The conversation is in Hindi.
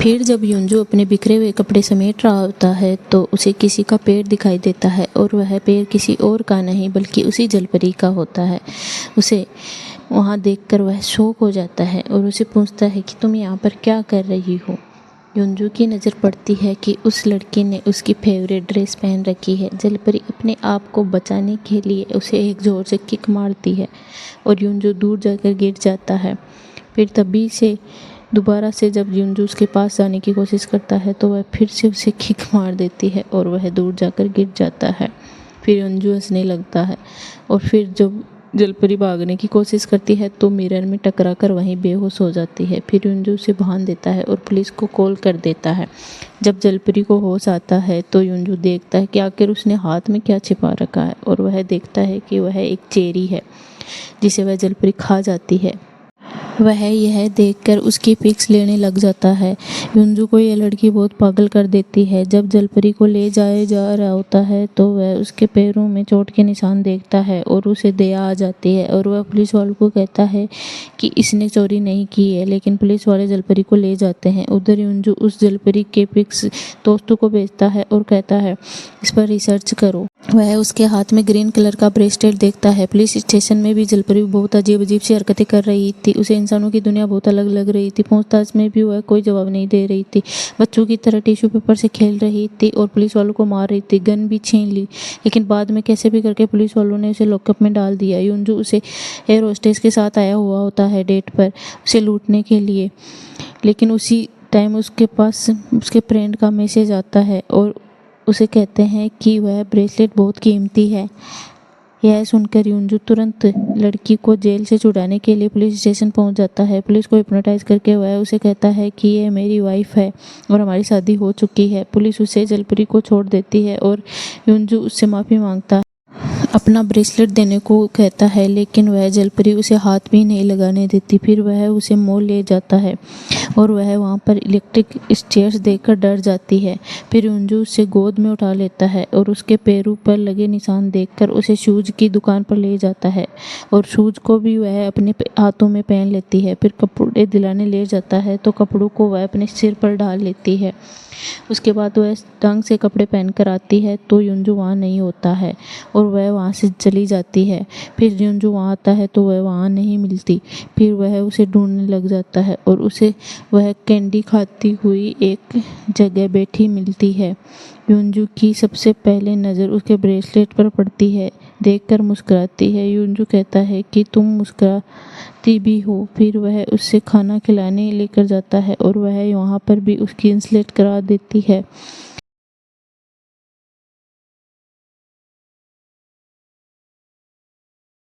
फिर जब युंजू अपने बिखरे हुए कपड़े समेट रहा होता है तो उसे किसी का पैर दिखाई देता है और वह पैर किसी और का नहीं बल्कि उसी जलपरी का होता है। उसे वहाँ देखकर वह शॉक हो जाता है और उसे पूछता है कि तुम यहाँ पर क्या कर रही हो। युंजू की नज़र पड़ती है कि उस लड़की ने उसकी फेवरेट ड्रेस पहन रखी है। जलपरी अपने आप को बचाने के लिए उसे एक ज़ोर से किक मारती है और युंजू दूर जाकर गिर जाता है। फिर तभी से दोबारा से जब युंजू उसके पास जाने की कोशिश करता है तो वह फिर से उसे किक मार देती है और वह दूर जाकर गिर जाता है। फिर युंजू हंसने लगता है और फिर जब जलपरी भागने की कोशिश करती है तो मिरर में टकरा कर वहीं बेहोश हो जाती है। फिर युंजू उसे भान देता है और पुलिस को कॉल कर देता है। जब जलपरी को होश आता है तो युंजू देखता है कि आखिर उसने हाथ में क्या छिपा रखा है और वह देखता है कि वह एक चेरी है जिसे वह जलपरी खा जाती है। वह यह देखकर उसकी पिक्स लेने लग जाता है। युंजू को यह लड़की बहुत पागल कर देती है। जब जलपरी को ले जाया जा रहा होता है तो वह उसके पैरों में चोट के निशान देखता है और उसे दया आ जाती है और वह पुलिस वालों को कहता है कि इसने चोरी नहीं की है, लेकिन पुलिस वाले जलपरी को ले जाते हैं। उधर युंजू उस जलपरी के पिक्स दोस्तों को भेजता है और कहता है इस पर रिसर्च करो। वह उसके हाथ में ग्रीन कलर का ब्रेसलेट देखता है। पुलिस स्टेशन में भी जलपरी बहुत अजीब अजीब सी हरकतें कर रही थी। उसे इंसानों की दुनिया बहुत अलग लग रही थी। पूछताछ में भी वह कोई जवाब नहीं दे रही थी। बच्चों की तरह टिश्यू पेपर से खेल रही थी और पुलिस वालों को मार रही थी। गन भी छीन ली, लेकिन बाद में कैसे भी करके पुलिस वालों ने उसे लॉकअप में डाल दिया। युंजू उसे एयर होस्टेस के साथ आया हुआ होता है डेट पर उसे लूटने के लिए, लेकिन उसी टाइम उसके पास उसके फ्रेंड का मैसेज आता है और उसे कहते हैं कि वह ब्रेसलेट बहुत कीमती है। यह सुनकर युंजू तुरंत लड़की को जेल से छुड़ाने के लिए पुलिस स्टेशन पहुंच जाता है। पुलिस को हिप्नोटाइज करके वह उसे कहता है कि ये मेरी वाइफ है और हमारी शादी हो चुकी है। पुलिस उसे जलपरी को छोड़ देती है और युंजू उससे माफ़ी मांगता है, अपना ब्रेसलेट देने को कहता है, लेकिन वह जलपरी उसे हाथ भी नहीं लगाने देती। फिर वह उसे मॉल ले जाता है और वह वहाँ पर इलेक्ट्रिक स्टेयर्स देखकर डर जाती है। फिर युंजू उसे गोद में उठा लेता है और उसके पैरों पर लगे निशान देखकर उसे शूज की दुकान पर ले जाता है और शूज को भी वह अपने हाथों में पहन लेती है। फिर कपड़े दिलाने ले जाता है तो कपड़ों को वह अपने सिर पर डाल लेती है। उसके बाद वह ढंग से कपड़े पहनकर आती है तो युंजू वहाँ नहीं होता है और वह वहाँ से चली जाती है। फिर युंजू वहाँ आता है तो वह वहाँ नहीं मिलती। फिर वह उसे ढूंढने लग जाता है और उसे वह कैंडी खाती हुई एक जगह बैठी मिलती है। युंजू की सबसे पहले नज़र उसके ब्रेसलेट पर पड़ती है। देखकर मुस्कुराती है। युंजू कहता है कि तुम मुस्कुराती भी हो। फिर वह उससे खाना खिलाने लेकर जाता है और वह वहाँ पर भी उसकी इंसल्ट करा देती है।